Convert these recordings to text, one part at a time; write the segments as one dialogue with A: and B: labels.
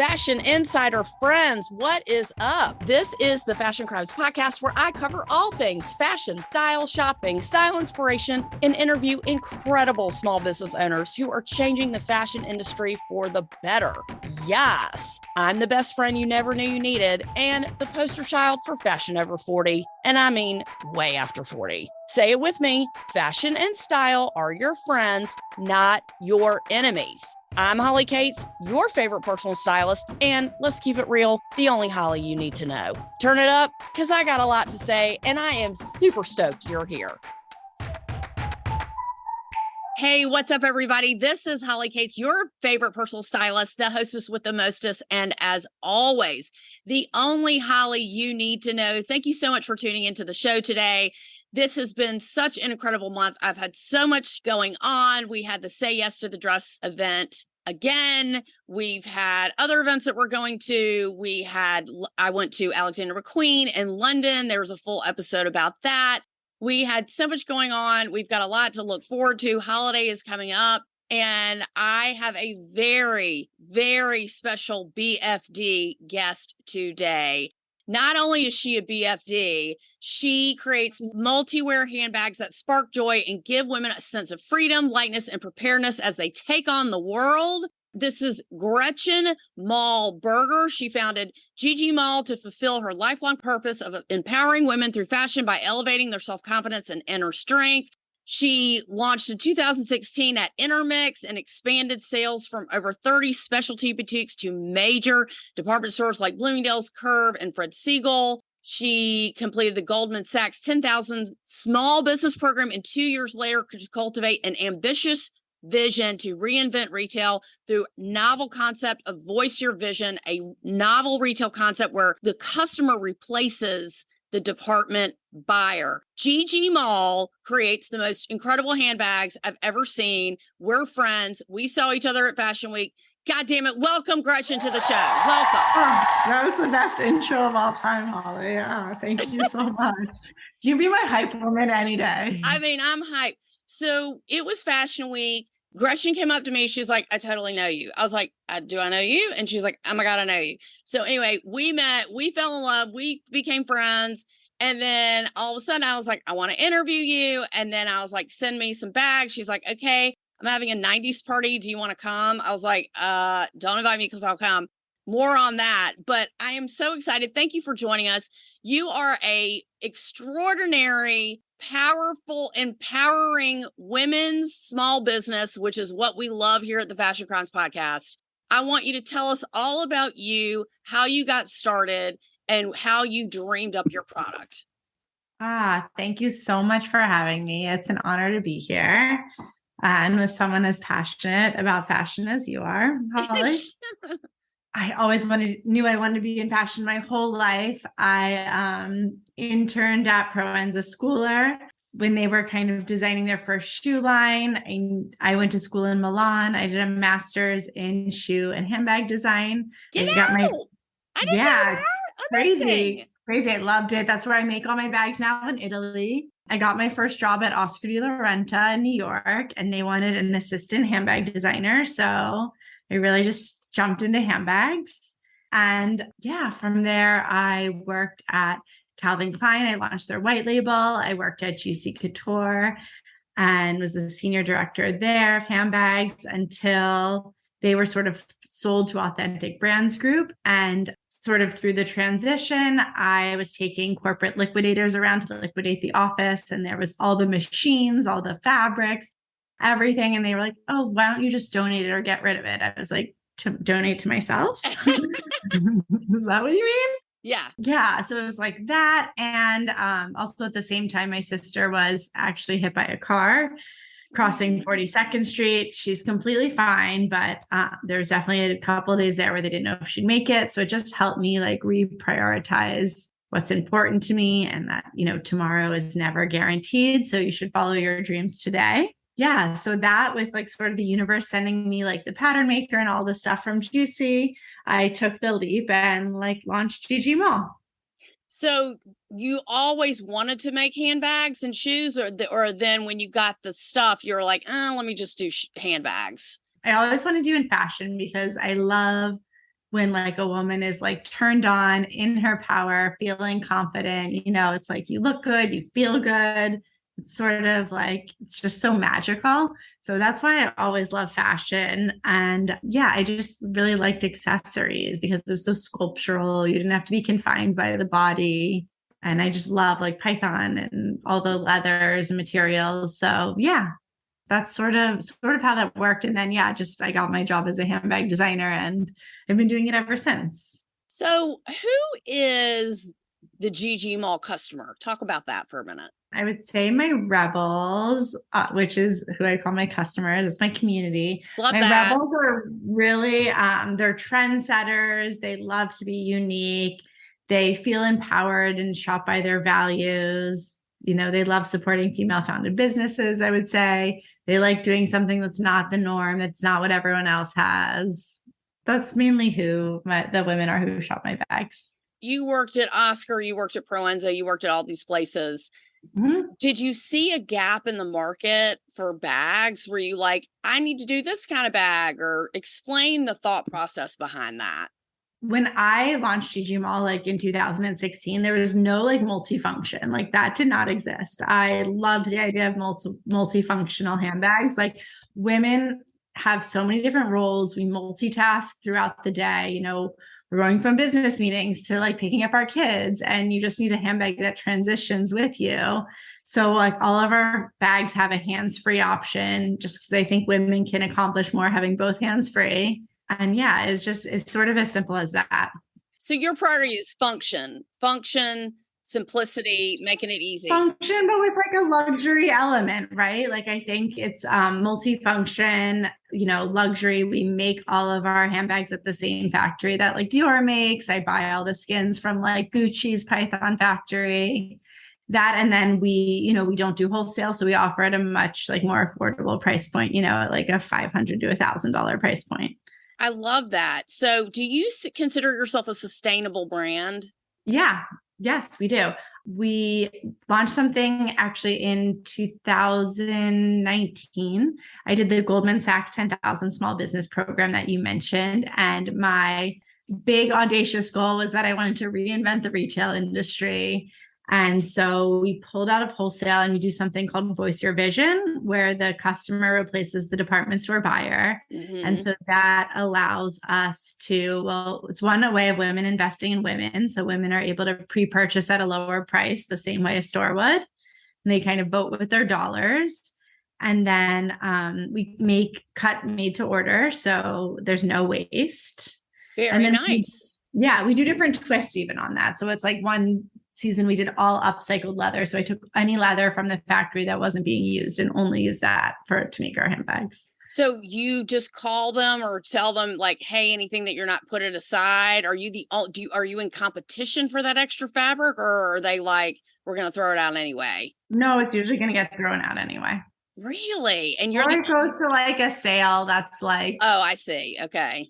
A: Fashion Insider friends, what is up? This is the Fashion Crimes podcast where I cover all things fashion, style, shopping, style inspiration, and interview incredible small business owners who are changing the fashion industry for the better. Yes, I'm the best friend you never knew you needed and the poster child for fashion over 40, and I mean way after 40. Say it with me, fashion and style are your friends, not your enemies. I'm Holly Cates, your favorite personal stylist, and let's keep it real, the only Holly you need to know. Turn it up, because I got a lot to say, and I am super stoked you're here. Hey, what's up, everybody? This is Holly Cates, your favorite personal stylist, the hostess with the mostest, and as always, the only Holly you need to know. Thank you so much for tuning into the show today. This has been such an incredible month. I've had so much going on. We had the Say Yes to the Dress event again. We've had other events that we're going to. I went to Alexander McQueen in London. There was a full episode about that. We had so much going on. We've got a lot to look forward to. Holiday is coming up. And I have a very, very special BFD guest today. Not only is she a BFD, she creates multi-wear handbags that spark joy and give women a sense of freedom, lightness, and preparedness as they take on the world. This is Gretchen Maull Berger. She founded Gretchen Maull to fulfill her lifelong purpose of empowering women through fashion by elevating their self-confidence and inner strength. She launched in 2016 at Intermix and expanded sales from over 30 specialty boutiques to major department stores like Bloomingdale's, Curve, and Fred Siegel. She completed the Goldman Sachs 10,000 small business program, and 2 years later could cultivate an ambitious vision to reinvent retail through novel concept of Voice Your Vision, a novel retail concept where the customer replaces the department buyer. Gretchen Maull creates the most incredible handbags I've ever seen. We're friends. We saw each other at Fashion Week. God damn it. Welcome, Gretchen, to the show. Welcome.
B: Oh, that was the best intro of all time, Holly. Oh, thank you so much. You be my hype woman any day.
A: I mean, I'm hyped. So it was Fashion Week. Gretchen came up to me. She's like, I totally know you. I was like, do I know you? And she's like, oh my God, I know you. So anyway, we met, we fell in love, we became friends. And then all of a sudden I was like, I want to interview you. And then I was like, send me some bags. She's like, okay, I'm having a 90s party. Do you want to come? I was like, don't invite me because I'll come. More on that. But I am so excited. Thank you for joining us. You are a extraordinary, powerful, empowering women's small business, which is what we love here at the Fashion Crimes podcast. I want you to tell us all about you, how you got started, and how you dreamed up your product.
B: Thank you so much for having me. It's an honor to be here. And with someone as passionate about fashion as you are, Holly. I always knew I wanted to be in fashion my whole life. I interned at Proenza Schooler when they were kind of designing their first shoe line. I went to school in Milan. I did a master's in shoe and handbag design.
A: I didn't know that.
B: Crazy. I loved it. That's where I make all my bags now in Italy. I got my first job at Oscar de la Renta in New York, and they wanted an assistant handbag designer. So I really just jumped into handbags. And yeah, from there, I worked at Calvin Klein. I launched their white label. I worked at Juicy Couture and was the senior director there of handbags until they were sort of sold to Authentic Brands Group. And sort of through the transition, I was taking corporate liquidators around to liquidate the office. And there was all the machines, all the fabrics, everything. And they were like, oh, why don't you just donate it or get rid of it? I was like, to donate to myself? Is that what you mean? Yeah. So it was like that. And also at the same time, my sister was actually hit by a car crossing 42nd Street. She's completely fine, but there was definitely a couple of days there where they didn't know if she'd make it. So it just helped me like reprioritize what's important to me, and that, tomorrow is never guaranteed. So you should follow your dreams today. Yeah. So that, with like sort of the universe sending me like the pattern maker and all the stuff from Juicy, I took the leap and like launched Gretchen Maull.
A: So you always wanted to make handbags and shoes, or then when you got the stuff, you were like, let me just do handbags?
B: I always want to do in fashion because I love when like a woman is like turned on in her power, feeling confident, it's like you look good, you feel good. It's sort of like, it's just so magical. So that's why I always love fashion. And yeah, I just really liked accessories because it was so sculptural. You didn't have to be confined by the body. And I just love like Python and all the leathers and materials. So yeah, that's sort of how that worked. And then yeah, just I got my job as a handbag designer and I've been doing it ever since.
A: So who is the GG Mall customer? Talk about that for a minute.
B: I would say my rebels, which is who I call my customers. It's my community.
A: Love
B: My
A: that.
B: rebels are really, they're trendsetters. They love to be unique. They feel empowered and shop by their values. They love supporting female founded businesses, I would say. They like doing something that's not the norm, that's not what everyone else has. That's mainly who the women are who shop my bags.
A: You worked at Oscar, you worked at Proenza, you worked at all these places. Mm-hmm. Did you see a gap in the market for bags? Were you like, I need to do this kind of bag, or explain the thought process behind that?
B: When I launched GG Mall, like in 2016, there was no like multifunction, like that did not exist. I loved the idea of multifunctional handbags. Like women have so many different roles. We multitask throughout the day. We're going from business meetings to like picking up our kids, and you just need a handbag that transitions with you. So like all of our bags have a hands-free option just because I think women can accomplish more having both hands-free. And yeah, it's sort of as simple as that.
A: So your priority is function, simplicity, making it easy.
B: Function, but with like a luxury element, right? Like I think it's multifunction, luxury. We make all of our handbags at the same factory that like Dior makes. I buy all the skins from like Gucci's Python factory. That, and then we don't do wholesale, so we offer at a much like more affordable price point, at like a $500 to $1,000 price point.
A: I love that. So do you consider yourself a sustainable brand?
B: Yeah. Yes, we do. We launched something actually in 2019. I did the Goldman Sachs 10,000 Small Business Program that you mentioned. And my big audacious goal was that I wanted to reinvent the retail industry. And so we pulled out of wholesale and we do something called Voice Your Vision, where the customer replaces the department store buyer. Mm-hmm. And so that allows us to, it's one way of women investing in women. So women are able to pre-purchase at a lower price, the same way a store would. And they kind of vote with their dollars. And then we make cut made to order. So there's no waste.
A: Very nice.
B: We do different twists even on that. So it's like one season we did all upcycled leather. So I took any leather from the factory that wasn't being used and only used that to make our handbags.
A: So you just call them or tell them like, hey, anything that you're not putting aside, are you are you in competition for that extra fabric, or are they like, we're going to throw it out anyway?
B: No, it's usually going to get thrown out anyway.
A: Really? And
B: it goes to like a sale that's like,
A: oh, I see. Okay.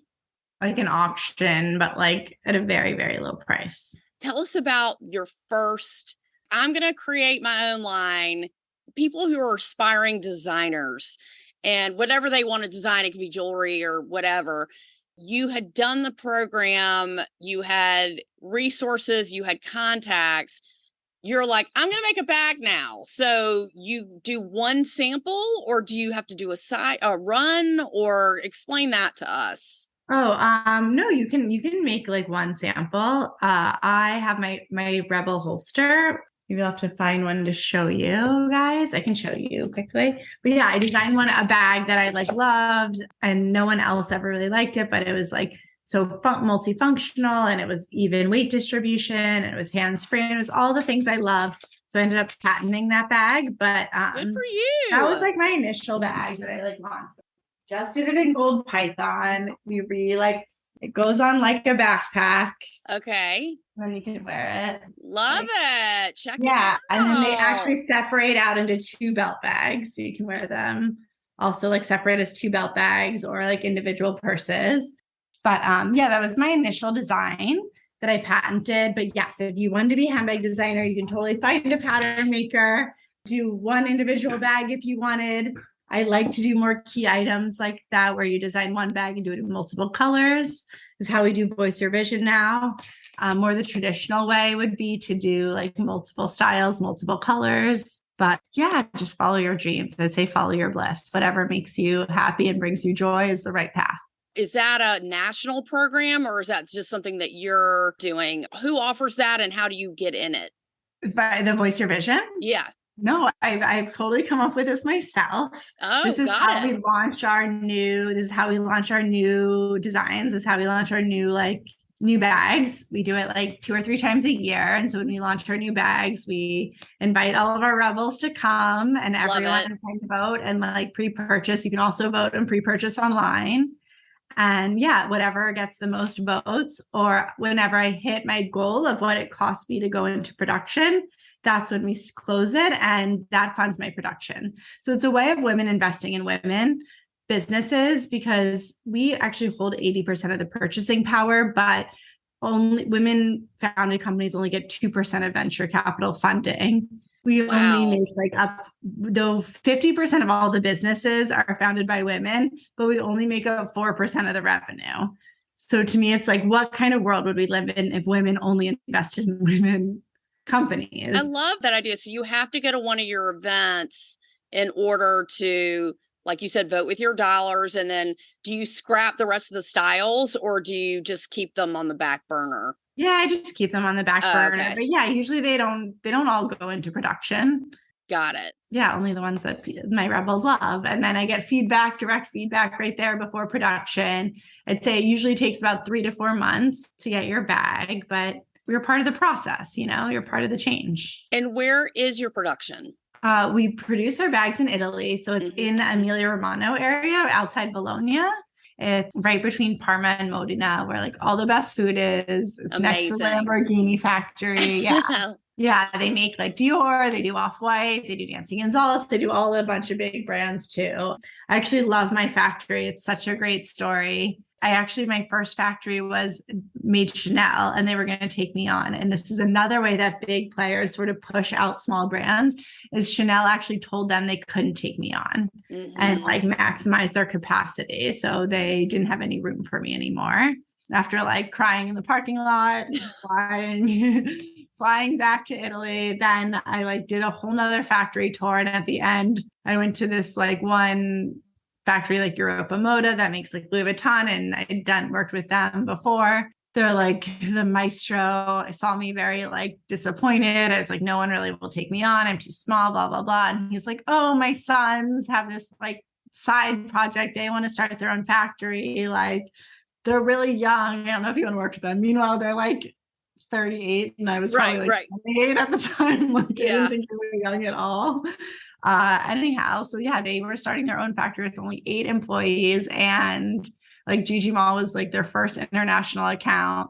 B: Like an auction, but like at a very, very low price.
A: Tell us about your first, I'm going to create my own line. People who are aspiring designers and whatever they want to design, it could be jewelry or whatever. You had done the program, you had resources, you had contacts. You're like, I'm going to make a bag now. So you do one sample, or do you have to do a run, or explain that to us?
B: No, you can make like one sample. I have my Rebel holster. Maybe I'll have to find one to show you guys. I can show you quickly. But yeah, I designed a bag that I like loved, and no one else ever really liked it, but it was like so multifunctional, and it was even weight distribution, and it was hands-free, and it was all the things I love. So I ended up patenting that bag. But
A: good for you.
B: That was like my initial bag that I like launched. Just did it in gold Python. We really it goes on like a backpack.
A: Okay.
B: And then you can wear it.
A: Love it. Check it out.
B: Yeah. And then they actually separate out into 2 belt bags. So you can wear them also like separate as 2 belt bags or like individual purses. But that was my initial design that I patented. But yes, if you want to be a handbag designer, you can totally find a pattern maker, do one individual bag if you wanted. I like to do more key items like that, where you design one bag and do it in multiple colors, is how we do Voice Your Vision now. More the traditional way would be to do like multiple styles, multiple colors. But yeah, just follow your dreams. I'd say follow your bliss. Whatever makes you happy and brings you joy is the right path.
A: Is that a national program or is that just something that you're doing? Who offers that and how do you get in it?
B: By the Voice Your Vision?
A: Yeah.
B: No, I've totally come up with this myself.
A: Oh,
B: This is
A: got
B: how
A: it.
B: we launch our new, this is how we launch our new designs. This is how we launch our new bags. We do it like 2 or 3 times a year. And so when we launch our new bags, we invite all of our rebels to come and everyone can vote and like pre-purchase. You can also vote and pre-purchase online. And yeah, whatever gets the most votes, or whenever I hit my goal of what it costs me to go into production, that's when we close it, and that funds my production. So it's a way of women investing in women businesses, because we actually hold 80% of the purchasing power, but only women founded companies only get 2% of venture capital funding. We only make like up, though 50% of all the businesses are founded by women, but we only make up 4% of the revenue. So to me, it's like, what kind of world would we live in if women only invested in women companies?
A: I love that idea. So you have to go to one of your events in order to, like you said, vote with your dollars. And then do you scrap the rest of the styles or do you just keep them on the back burner?
B: Yeah, I just keep them on the back burner.
A: Okay.
B: But yeah, usually they don't all go into production.
A: Got it.
B: Yeah, only the ones that my rebels love. And then I get feedback, direct feedback right there before production. I'd say it usually takes about 3 to 4 months to get your bag, but we're part of the process, you're part of the change.
A: And where is your production?
B: We produce our bags in Italy. So it's in the Emilia Romagna area outside Bologna. It's right between Parma and Modena, where like all the best food is. It's
A: Amazing.
B: Next to the Lamborghini factory. Yeah. Yeah. They make like Dior, they do Off-White, they do Dancing Gonzalez, they do all a bunch of big brands too. I actually love my factory. It's such a great story. My first factory was made Chanel, and they were going to take me on. And this is another way that big players sort of push out small brands, is Chanel actually told them they couldn't take me on and like maximize their capacity. So they didn't have any room for me anymore. After like crying in the parking lot, flying back to Italy, then I like did a whole nother factory tour. And at the end, I went to this like one factory like Europa Moda that makes like Louis Vuitton, and I'd worked with them before. They're like the maestro. Saw me very like disappointed. I was like, no one really will take me on. I'm too small, blah, blah, blah. And he's like, oh, my sons have this like side project. They want to start their own factory. Like they're really young. I don't know if you want to work with them. Meanwhile, they're like 38 and I was probably like 28 at the time. Like I didn't think they were young at all. Anyhow, so yeah, they were starting their own factory with only 8 employees, and like Gretchen Maull was like their first international account.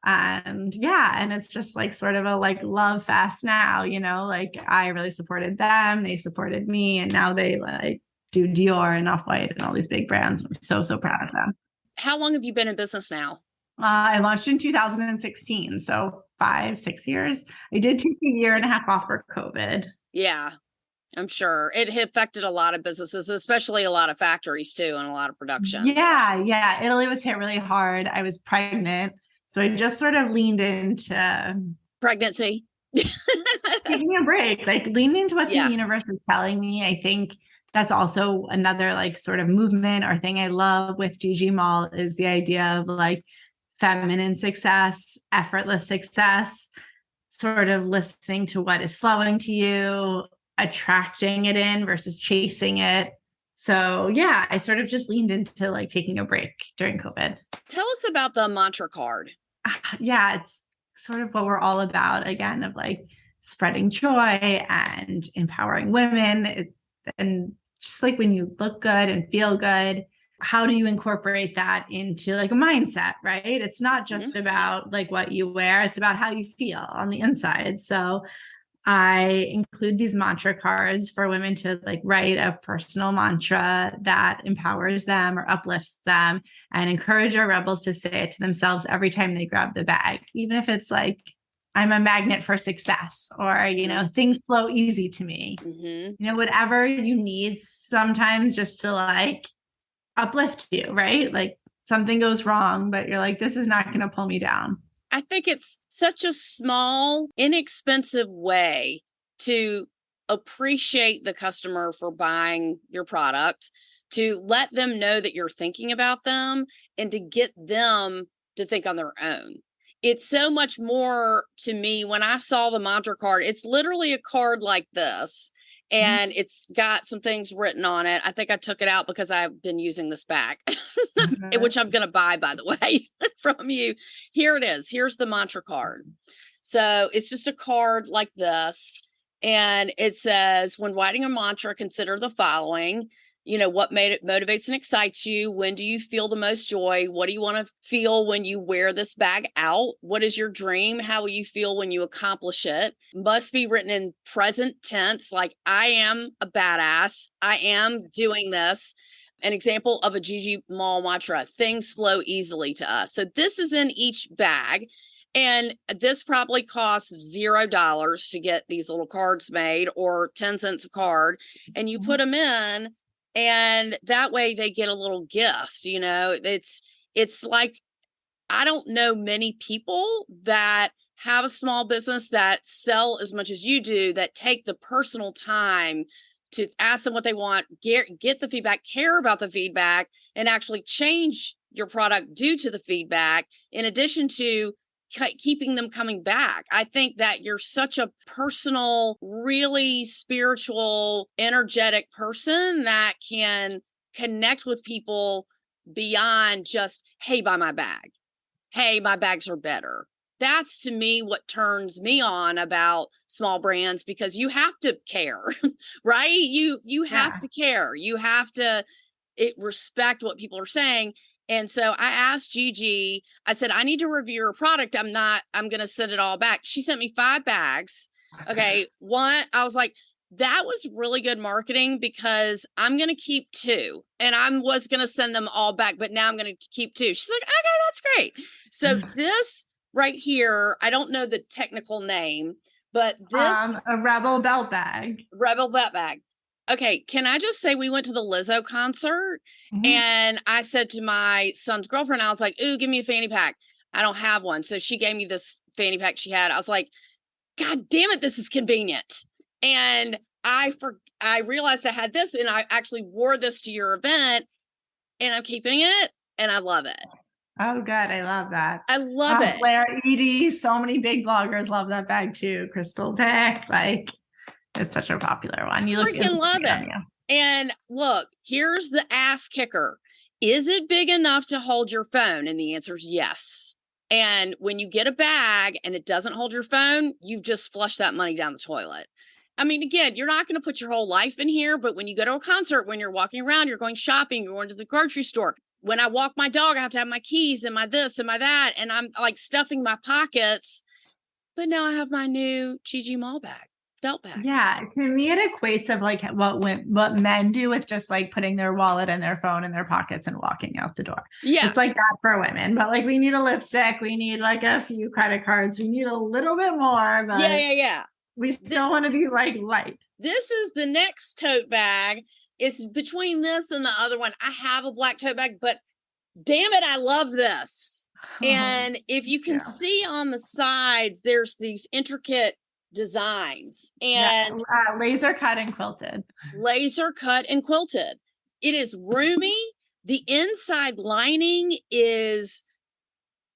B: And yeah, and it's just like sort of a like love fest now, like I really supported them, they supported me, and now they like do Dior and Off-White and all these big brands. I'm so proud of them.
A: How long have you been in business now?
B: I launched in 2016, so 5-6 years. I did take a year and a half off for COVID.
A: Yeah, I'm sure it affected a lot of businesses, especially a lot of factories too, and a lot of productions.
B: Yeah. Italy was hit really hard. I was pregnant, so I just sort of leaned into
A: pregnancy,
B: taking a break, like leaned into what the universe is telling me. I think that's also another like sort of movement or thing I love with Gretchen Maull, is the idea of like feminine success, effortless success, sort of listening to what is flowing to you, attracting it in versus chasing it. So yeah, I sort of just leaned into like taking a break during COVID.
A: Tell us about the mantra card.
B: Yeah, it's sort of what we're all about, again, of like spreading joy and empowering women. And just like when you look good and feel good, how do you incorporate that into like a mindset, right? It's not just about like what you wear, it's about how you feel on the inside. So I include these mantra cards for women to like write a personal mantra that empowers them or uplifts them, and encourage our rebels to say it to themselves every time they grab the bag, even if it's like I'm a magnet for success, or, things flow easy to me. Whatever you need sometimes just to like uplift you, right? Like something goes wrong, but you're like, this is not going to pull me down.
A: I think it's such a small, inexpensive way to appreciate the customer for buying your product, to let them know that you're thinking about them, and to get them to think on their own. It's so much more to me. When I saw the mantra card, it's literally a card like this, and it's got some things written on it. I think I took it out because I've been using this bag, which I'm going to buy, by the way, from you. Here it is. Here's the mantra card. So it's just a card like this. And it says, when writing a mantra, consider the following. What motivates and excites you? When do you feel the most joy? What do you want to feel when you wear this bag out? What is your dream? How will you feel when you accomplish it? Must be written in present tense, like I am a badass. I am doing this. An example of a Gretchen Maull mantra: things flow easily to us. So this is in each bag. And this probably costs $0 to get these little cards made, or 10 cents a card. And you put them in, and that way they get a little gift. It's like, I don't know many people that have a small business that sell as much as you do, that take the personal time to ask them what they want, get the feedback, care about the feedback, and actually change your product due to the feedback, in addition to keeping them coming back. I think that you're such a personal, really spiritual, energetic person that can connect with people beyond just, hey, buy my bag. Hey, my bags are better. That's, to me, what turns me on about small brands, because you have to care, right? You have to care. You have to respect what people are saying. And so I asked Gigi, I said, I need to review your product. I'm going to send it all back. She sent me 5 bags. Okay. One, I was like, that was really good marketing, because I'm going to keep 2, and I was going to send them all back, but now I'm going to keep 2. She's like, okay, that's great. So this right here, I don't know the technical name, but this
B: a Rebel belt bag.
A: Okay, can I just say, we went to the Lizzo concert, and I said to my son's girlfriend, I was like, ooh, give me a fanny pack. I don't have one. So she gave me this fanny pack she had. I was like, God damn it, this is convenient. And I realized I had this, and I actually wore this to your event, and I'm keeping it, and I love it.
B: Oh, good. I love that.
A: I love it.
B: Blair, Edie, so many big bloggers love that bag too. Crystal Beck, like, it's such a popular one. You
A: freaking love it. And look, here's the ass kicker. Is it big enough to hold your phone? And the answer is yes. And when you get a bag and it doesn't hold your phone, you've just flushed that money down the toilet. I mean, again, you're not going to put your whole life in here, but when you go to a concert, when you're walking around, you're going shopping, you're going to the grocery store. When I walk my dog, I have to have my keys and my this and my that, and I'm like stuffing my pockets. But now I have my new Gretchen Maull belt bag.
B: Yeah, to me it equates of like what men do with just like putting their wallet and their phone in their pockets and walking out the door.
A: Yeah,
B: it's like that for women, but like we need a lipstick, we need like a few credit cards, we need a little bit more, but
A: yeah.
B: We still want to be like light.
A: This is the next tote bag. It's between this and the other one. I have a black tote bag, but damn it, I love this. And if you can see on the side, there's these intricate designs, and
B: laser cut and quilted.
A: It is roomy. The inside lining is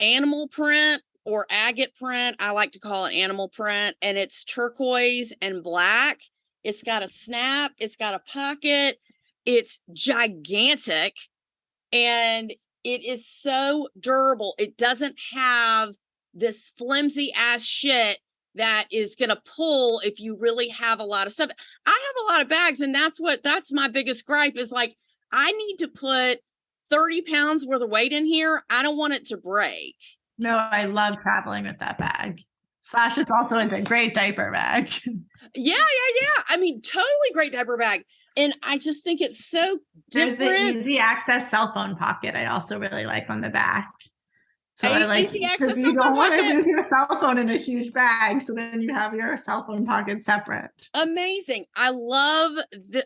A: animal print, or agate print. I like to call it animal print, and it's turquoise and black. It's got a snap. It's got a pocket. It's gigantic, and it is so durable. It doesn't have this flimsy ass shit that is going to pull if you really have a lot of stuff. I have a lot of bags, and that's my biggest gripe is like, I need to put 30 pounds worth of weight in here. I don't want it to break.
B: No, I love traveling with that bag. / it's also a great diaper bag.
A: Yeah. I mean, totally great diaper bag. And I just think it's so different.
B: There's the easy access cell phone pocket I also really like on the back. So I like,
A: Easy
B: because
A: access to
B: you
A: my
B: don't want to
A: pocket.
B: lose your cell phone in a huge bag. So then you have your cell phone pocket separate.
A: Amazing. I love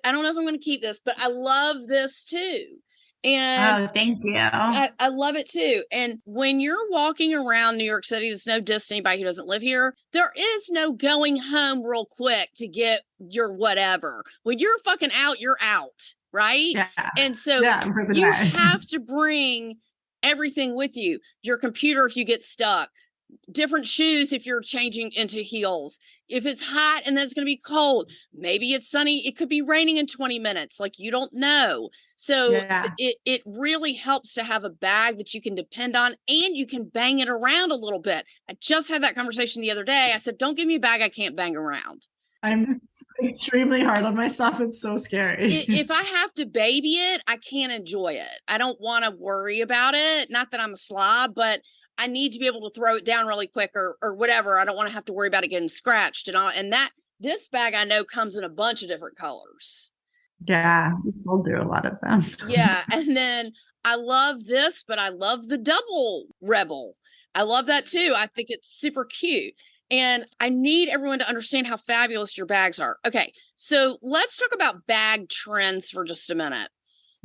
A: I don't know if I'm going to keep this, but I love this too. And
B: Oh, thank you.
A: I love it too. And when you're walking around New York City, it's no diss to anybody who doesn't live here. There is no going home real quick to get your whatever. When you're fucking out, you're out. Right.
B: Yeah.
A: And so
B: Yeah,
A: you have to bring everything with you. Your computer, if you get stuck, different shoes if you're changing into heels. If it's hot and then it's going to be cold, maybe it's sunny, it could be raining in 20 minutes, like you don't know. So
B: yeah.
A: it really helps to have a bag that you can depend on, and you can bang it around a little bit. I just had that conversation the other day. I said, don't give me a bag I can't bang around.
B: I'm extremely hard on my stuff. It's so scary.
A: If I have to baby it, I can't enjoy it. I don't want to worry about it. Not that I'm a slob, but I need to be able to throw it down really quick or whatever. I don't want to have to worry about it getting scratched and all. And this bag I know comes in a bunch of different colors.
B: Yeah, we sold through a lot of them.
A: Yeah. And then I love this, but I love the double rebel. I love that too. I think it's super cute. And I need everyone to understand how fabulous your bags are. Okay. So let's talk about bag trends for just a minute.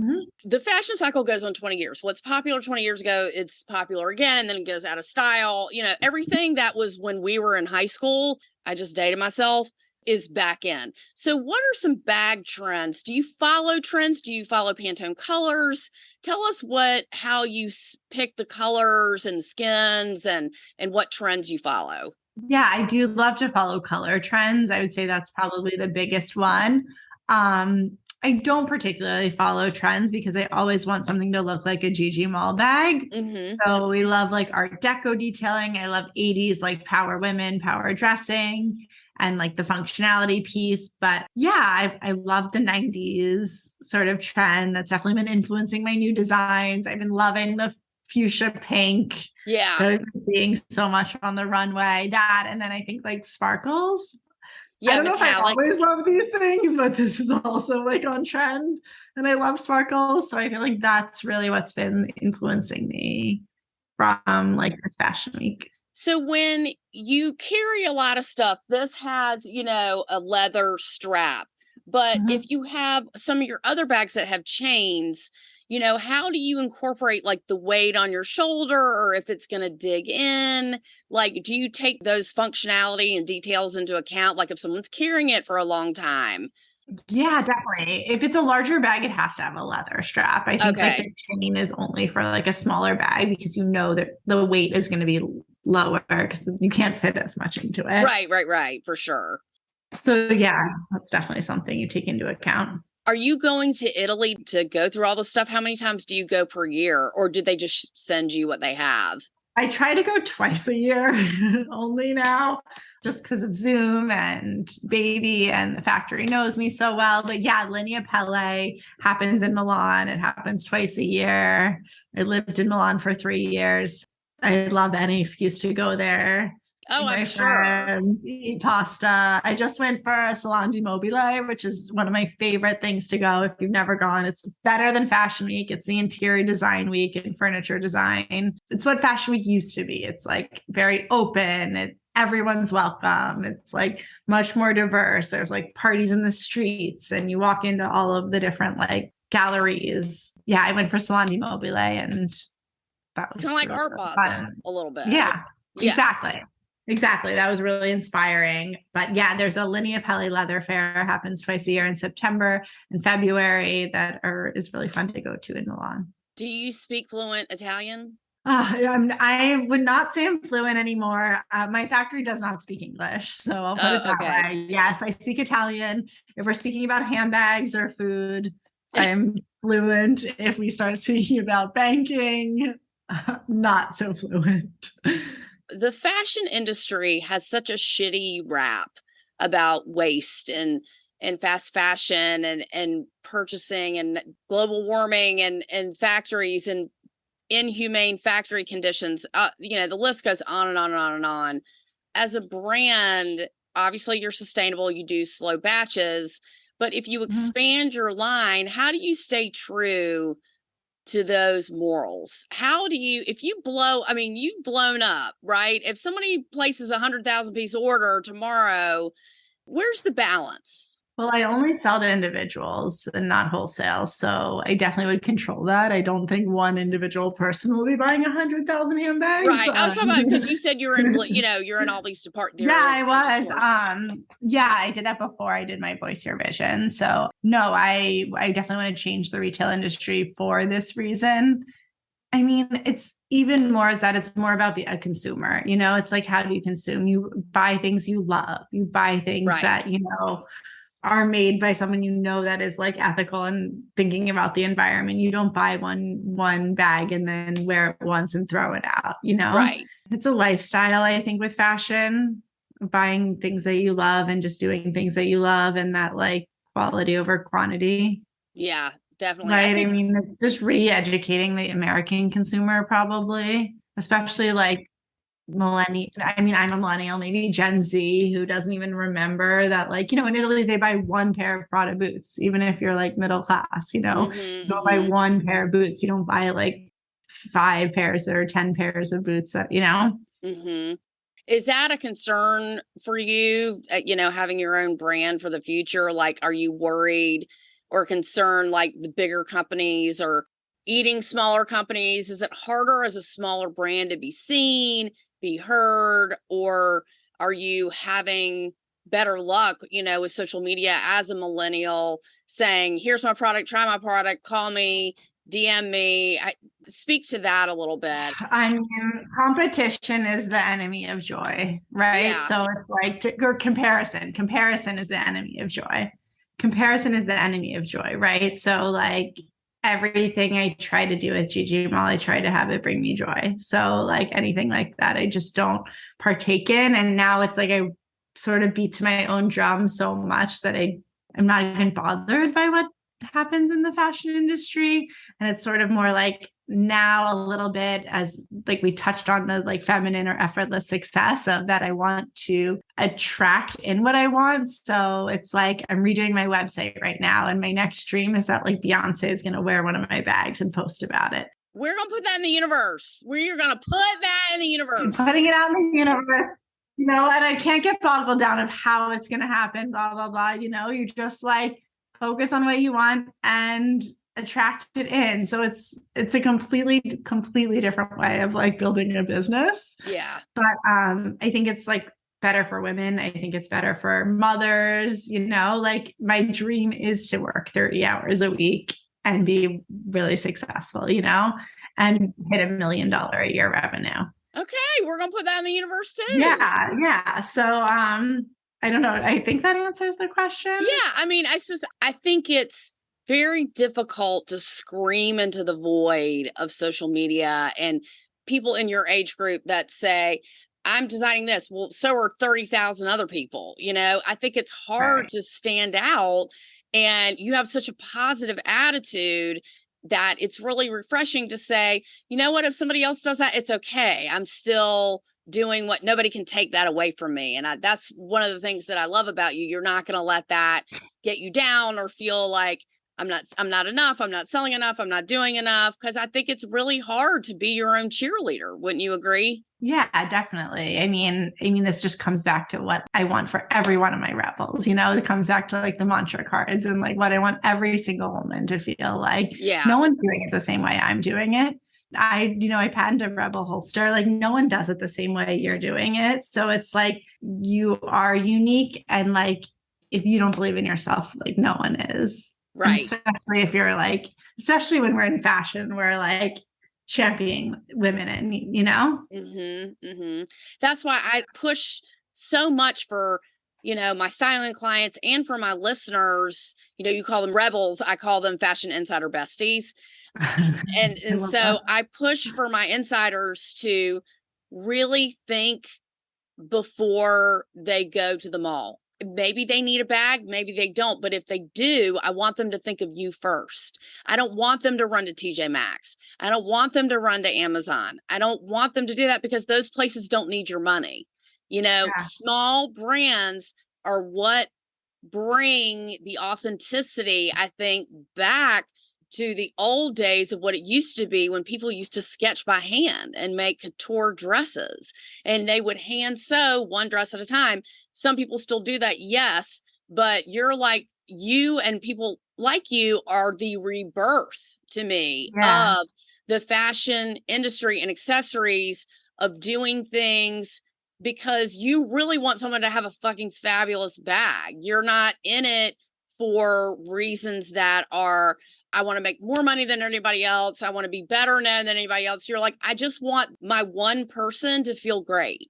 A: Mm-hmm. The fashion cycle goes on 20 years. What's popular 20 years ago, it's popular again, and then it goes out of style. You know, everything that was when we were in high school, I just dated myself, is back in. So what are some bag trends? Do you follow trends? Do you follow Pantone colors? Tell us how you pick the colors and skins and what trends you follow.
B: Yeah, I do love to follow color trends. I would say that's probably the biggest one. I don't particularly follow trends because I always want something to look like a Gretchen Maull bag. Mm-hmm. So we love like Art Deco detailing. I love 80s like power women, power dressing, and like the functionality piece. But yeah, I love the 90s sort of trend. That's definitely been influencing my new designs. I've been loving the fuchsia pink.
A: Yeah.
B: That I've been seeing so much on the runway. That, and then I think like sparkles. Yeah, I don't know if I always love these things, but this is also like on trend, and I love sparkles. So I feel like that's really what's been influencing me from like this fashion week.
A: So when you carry a lot of stuff, this has, you know, a leather strap, but if you have some of your other bags that have chains, you know, how do you incorporate like the weight on your shoulder, or if it's going to dig in? Like, do you take those functionality and details into account? Like if someone's carrying it for a long time?
B: Yeah, definitely. If it's a larger bag, it has to have a leather strap. I think like the chain is only for like a smaller bag because you know that the weight is going to be lower because you can't fit as much into it.
A: Right. For sure.
B: So yeah, that's definitely something you take into account.
A: Are you going to Italy to go through all the stuff? How many times do you go per year, or did they just send you what they have?
B: I try to go twice a year only now, just because of Zoom and baby, and the factory knows me so well. But yeah, Linea Pelle happens in Milan. It happens twice a year. I lived in Milan for 3 years. I love any excuse to go there.
A: Oh, I'm sure.
B: Eat pasta. I just went for a Salon du Mobile, which is one of my favorite things to go if you've never gone. It's better than Fashion Week. It's the interior design week and furniture design. It's what Fashion Week used to be. It's like very open. Everyone's welcome. It's like much more diverse. There's like parties in the streets, and you walk into all of the different like galleries. Yeah, I went for Salon du Mobile, and that was
A: kind of like Art Basel a little bit.
B: Yeah, Exactly. That was really inspiring. But yeah, there's a Linea Pelle leather fair, happens twice a year in September and February is really fun to go to in Milan.
A: Do you speak fluent Italian?
B: I would not say I'm fluent anymore. My factory does not speak English, so I'll put it that way. Yes, I speak Italian. If we're speaking about handbags or food, I'm fluent. If we start speaking about banking, not so fluent.
A: The fashion industry has such a shitty rap about waste and fast fashion and purchasing and global warming and factories and inhumane factory conditions. You know, the list goes on and on and on and on. As a brand, obviously you're sustainable, you do slow batches, but if you expand your line, how do you stay true to those morals? How do you, if you blow, I mean, you've blown up, right? If somebody places 100,000 piece order tomorrow, where's the balance?
B: Well, I only sell to individuals and not wholesale, so I definitely would control that. I don't think one individual person will be buying 100,000 handbags.
A: Right. I was talking about, because you said you're in, you're in all these departments.
B: Yeah, I was. Yeah, I did that before I did my voice your vision. So no, I definitely want to change the retail industry for this reason. I mean, it's even more is that it's more about being a consumer. It's like, how do you consume? You buy things you love. You buy things that, are made by someone that is like ethical and thinking about the environment. You don't buy one bag and then wear it once and throw it out,
A: Right.
B: It's a lifestyle, I think, with fashion, buying things that you love and just doing things that you love, and that like quality over quantity.
A: Yeah, definitely.
B: Right. I mean, it's just re-educating the American consumer, probably, especially like millennial. I mean, I'm a millennial, maybe Gen Z, who doesn't even remember that, like, in Italy, they buy one pair of Prada boots, even if you're like middle class, you don't buy one pair of boots. You don't buy like 5 pairs or 10 pairs of boots that,
A: Is that a concern for you, having your own brand for the future? Like, are you worried or concerned, like the bigger companies are eating smaller companies? Is it harder as a smaller brand to be seen, be heard, or are you having better luck, with social media as a millennial, saying, here's my product, try my product, call me, DM me? Speak to that a little bit.
B: I mean, competition is the enemy of joy, right?
A: Yeah.
B: So it's like, or comparison is the enemy of joy. Comparison is the enemy of joy, right? So like, everything I try to do with Gigi Maull, I try to have it bring me joy. So like anything like that, I just don't partake in. And now it's like I sort of beat to my own drum so much that I'm not even bothered by what happens in the fashion industry. And it's sort of more like now a little bit, as like we touched on, the like feminine or effortless success of that, I want to attract in what I want. So it's like I'm redoing my website right now, and my next dream is that like Beyonce is going to wear one of my bags and post about it.
A: We're going to put that in the universe. We're going to put that in the universe.
B: Putting it out in the universe. And I can't get boggled down of how it's going to happen, blah, blah, blah. You just like focus on what you want and attract it in. So it's a completely different way of like building a business.
A: Yeah.
B: But I think it's like better for women. I think it's better for mothers, like my dream is to work 30 hours a week and be really successful, and hit $1 million a year revenue.
A: Okay. We're going to put that in the universe too.
B: Yeah. Yeah. So, I don't know. I think that answers the question.
A: Yeah. I mean, I think it's very difficult to scream into the void of social media and people in your age group that say, I'm designing this. Well, so are 30,000 other people. I think it's hard to stand out, and you have such a positive attitude that it's really refreshing to say, you know what, if somebody else does that, it's okay. I'm still doing what, nobody can take that away from me. And that's one of the things that I love about you. You're not going to let that get you down or feel like I'm not enough. I'm not selling enough. I'm not doing enough. Cause I think it's really hard to be your own cheerleader. Wouldn't you agree?
B: Yeah, definitely. I mean, this just comes back to what I want for every one of my rebels. It comes back to like the mantra cards and like what I want every single woman to feel like.
A: Yeah.
B: No one's doing it the same way I'm doing it. I patented a rebel holster. Like no one does it the same way you're doing it. So it's like you are unique. And like, if you don't believe in yourself, like no one is.
A: Right.
B: And especially if you're like, especially when we're in fashion, we're like championing women and,
A: That's why I push so much for, my styling clients and for my listeners. You call them rebels. I call them fashion insider besties. And so I push for my insiders to really think before they go to the mall. Maybe they need a bag, maybe they don't. But if they do, I want them to think of you first. I don't want them to run to TJ Maxx. I don't want them to run to Amazon. I don't want them to do that because those places don't need your money. Small brands are what bring the authenticity, I think, back to the old days of what it used to be when people used to sketch by hand and make couture dresses, and they would hand sew one dress at a time. Some people still do that, yes, but you're like, you and people like you are the rebirth to me of the fashion industry and accessories, of doing things because you really want someone to have a fucking fabulous bag. You're not in it for reasons that are, I want to make more money than anybody else, I want to be better known than anybody else. You're like, I just want my one person to feel great.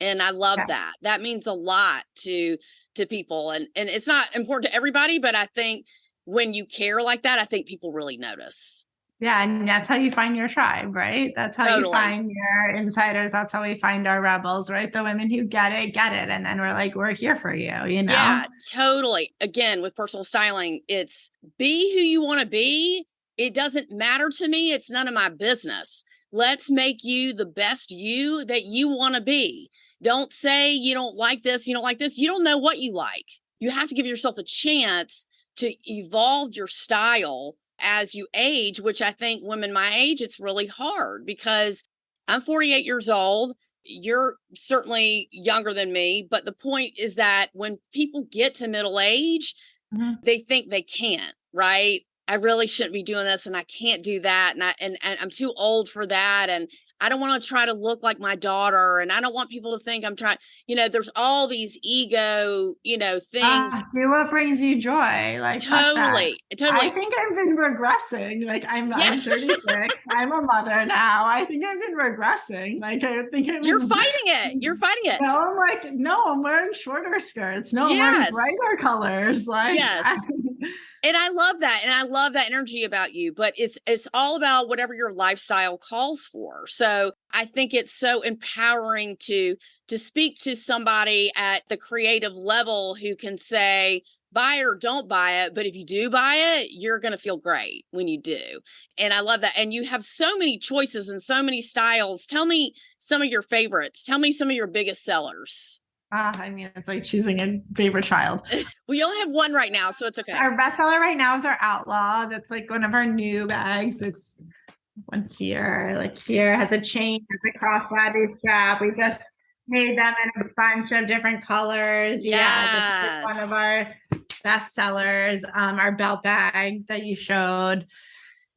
A: And I love that. That means a lot to people. And it's not important to everybody, but I think when you care like that, I think people really notice.
B: Yeah, and that's how you find your tribe, right? That's how you find your insiders. That's how we find our rebels, right? The women who get it. And then we're like, we're here for you, you know?
A: Yeah, totally. Again, with personal styling, it's be who you want to be. It doesn't matter to me. It's none of my business. Let's make you the best you that you want to be. Don't say you don't like this, you don't like this. You don't know what you like. You have to give yourself a chance to evolve your style as you age, which I think women my age, it's really hard because I'm 48 years old. You're certainly younger than me, but the point is that when people get to middle age, they think they can't, right? I really shouldn't be doing this and I can't do that. And I'm too old for that. And I don't want to try to look like my daughter. And I don't want people to think I'm trying, there's all these ego, things.
B: Do what brings you joy. Like,
A: totally.
B: I think I've been regressing. Like I'm 36. I'm a mother now. I think I've been regressing. Like I think
A: You're fighting it.
B: No, I'm like, no, I'm wearing shorter skirts. No, I'm wearing brighter colors. Like
A: yes. And I love that. And I love that energy about you, but it's all about whatever your lifestyle calls for. So I think it's so empowering to speak to somebody at the creative level who can say, buy or don't buy it. But if you do buy it, you're going to feel great when you do. And I love that. And you have so many choices and so many styles. Tell me some of your favorites. Tell me some of your biggest sellers.
B: I mean, it's like choosing a favorite child.
A: We only have one right now, so it's okay.
B: Our bestseller right now is our Outlaw. That's like one of our new bags. It's one here, like here has a chain, has a crossbody strap. We just made them in a bunch of different colors. Yeah, this is one of our best sellers. Our belt bag that you showed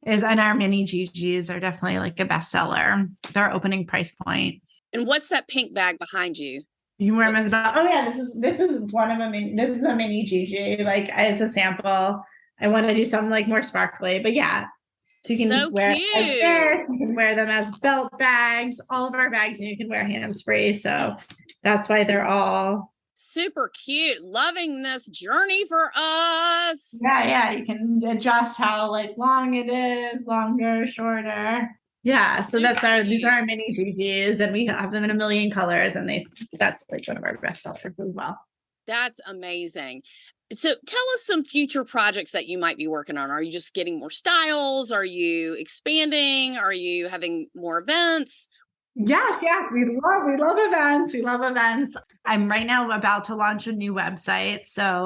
B: and our mini GGs are definitely like a bestseller. Their opening price point.
A: And what's that pink bag behind you?
B: You can wear them as about. Oh yeah, this is one of them. This is a mini GG. Like as a sample. I want to do something like more sparkly, but yeah. So you can wear it as this. You can wear them as belt bags. All of our bags, and you can wear hands-free. So that's why they're all
A: super cute. Loving this journey for us.
B: Yeah. You can adjust how like long it is, longer, shorter. Yeah, so these are our mini GGs, and we have them in a million colors, and that's like one of our best sellers as well.
A: That's amazing. So tell us some future projects that you might be working on. Are you just getting more styles? Are you expanding? Are you having more events?
B: Yes, we love events. We love events. I'm right now about to launch a new website. So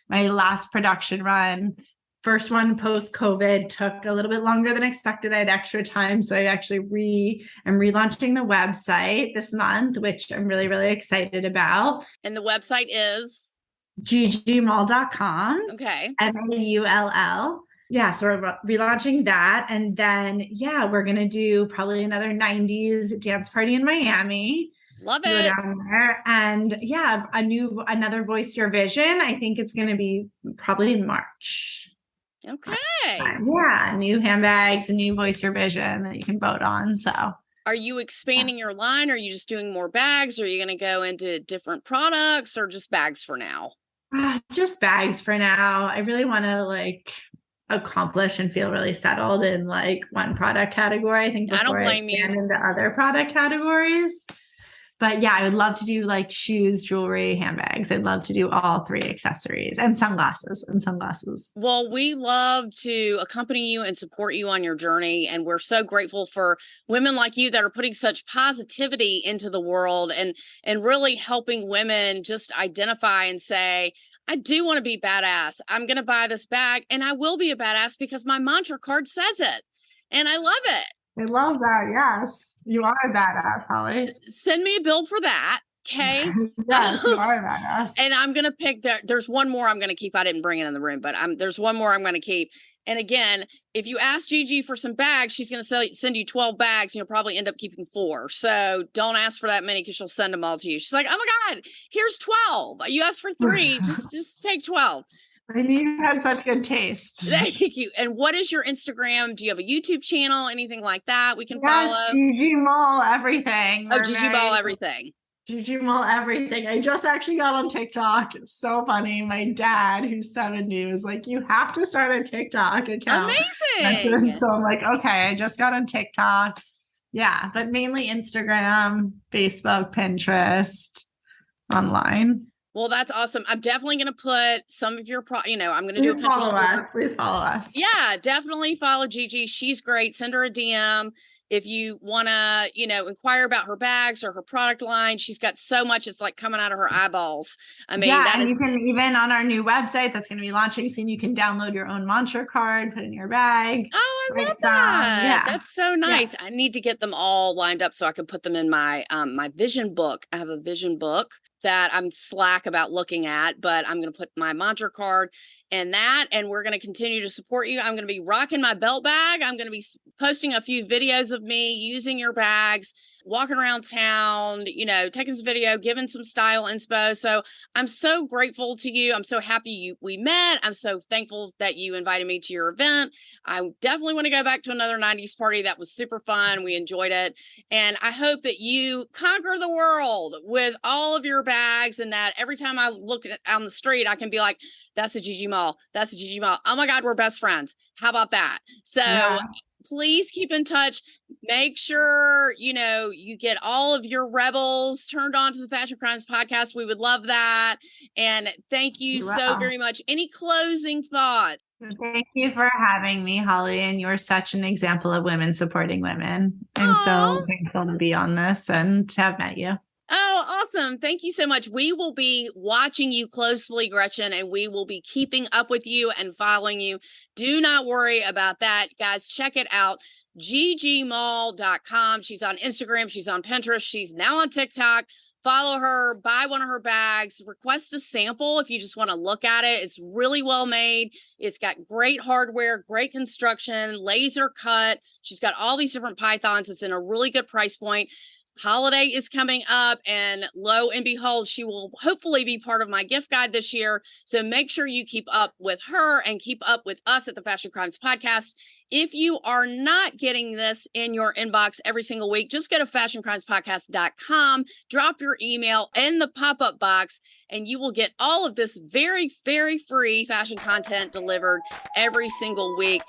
B: my last production run, first one post-COVID, took a little bit longer than expected. I had extra time. So I actually am relaunching the website this month, which I'm really, really excited about.
A: And the website is?
B: ggmaull.com.
A: Okay.
B: MAULL. Yeah, so we're relaunching that. And then, we're going to do probably another 90s dance party in Miami.
A: Love it.
B: Go down there. And another Voice Your Vision. I think it's going to be probably in March.
A: Okay.
B: New handbags and new Voice Your Vision that you can vote on. So
A: are you expanding your line? Or are you just doing more bags? Or are you going to go into different products or just bags for now?
B: Just bags for now. I really want to accomplish and feel really settled in one product category. I think before I don't blame you into other product categories. But yeah, I would love to do like shoes, jewelry, handbags. I'd love to do all three accessories and sunglasses and sunglasses.
A: Well, we love to accompany you and support you on your journey. And we're so grateful for women like you that are putting such positivity into the world and really helping women just identify and say, I do want to be badass. I'm going to buy this bag and I will be a badass because my mantra card says it. And I love it.
B: I love that. Yes. You are a badass, Holly.
A: Send me a bill for that. Okay.
B: Yes, you are a badass.
A: And I'm going to pick that. There's one more I'm going to keep. I didn't bring it in the room, but there's one more I'm going to keep. And again, if you ask Gigi for some bags, she's going to send you 12 bags and you'll probably end up keeping 4. So don't ask for that many because she'll send them all to you. She's like, oh my God, here's 12. You asked for 3. just take 12.
B: I knew you had such good taste.
A: Thank you. And what is your Instagram? Do you have a YouTube channel? Anything like that we can follow?
B: Gigi Maull everything.
A: Oh, Gigi Maull everything.
B: Gigi Maull everything. I just actually got on TikTok. It's so funny. My dad, who's 70, was like, you have to start a TikTok account.
A: Amazing.
B: So I'm like, okay, I just got on TikTok. Yeah, but mainly Instagram, Facebook, Pinterest, online.
A: Well, that's awesome. I'm definitely going to put some of your, I'm going to do a Pinterest
B: follow us. Please follow us.
A: Yeah, definitely follow Gigi. She's great. Send her a DM. If you want to, inquire about her bags or her product line, she's got so much. It's like coming out of her eyeballs. I mean,
B: you can even on our new website that's going to be launching soon, you can download your own mantra card, put in your bag.
A: Oh, I love that. Yeah. That's so nice. Yeah. I need to get them all lined up so I can put them in my, my vision book. I have a vision book that I'm slack about looking at, but I'm going to put my mantra card in that, and we're going to continue to support you. I'm going to be rocking my belt bag. I'm going to be posting a few videos of me using your bags, walking around town, taking some video, giving some style inspo. So I'm so grateful to you. I'm so happy we met. I'm so thankful that you invited me to your event. I definitely want to go back to another 90s party. That was super fun. We enjoyed it. And I hope that you conquer the world with all of your bags, and that every time I look on the street, I can be like, that's a Gigi Maull. That's a Gigi Maull. Oh my God, we're best friends. How about that? So please keep in touch. Make sure, you get all of your rebels turned on to the Fashion Crimes podcast. We would love that. And thank you so very much. Any closing thoughts?
B: Thank you for having me, Holly. And you're such an example of women supporting women. I'm so thankful to be on this and to have met you.
A: Oh, awesome. Thank you so much. We will be watching you closely, Gretchen, and we will be keeping up with you and following you. Do not worry about that. Guys, check it out. ggmaull.com. She's on Instagram. She's on Pinterest. She's now on TikTok. Follow her, buy one of her bags, request a sample if you just want to look at it. It's really well made. It's got great hardware, great construction, laser cut. She's got all these different pythons. It's in a really good price point. Holiday is coming up, and lo and behold, she will hopefully be part of my gift guide this year. So make sure you keep up with her and keep up with us at the Fashion Crimes Podcast. If you are not getting this in your inbox every single week, just go to fashioncrimespodcast.com, drop your email in the pop-up box, and you will get all of this very, very free fashion content delivered every single week.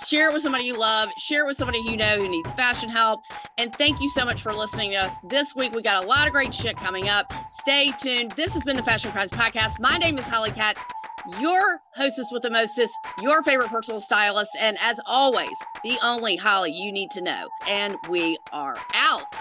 A: Share it with somebody you love. Share it with somebody you know who needs fashion help. And thank you so much for listening to us this week. We got a lot of great shit coming up. Stay tuned. This has been the Fashion Crimes Podcast. My name is Holly Katz, your hostess with the mostest, your favorite personal stylist, and as always, the only Holly you need to know. And we are out.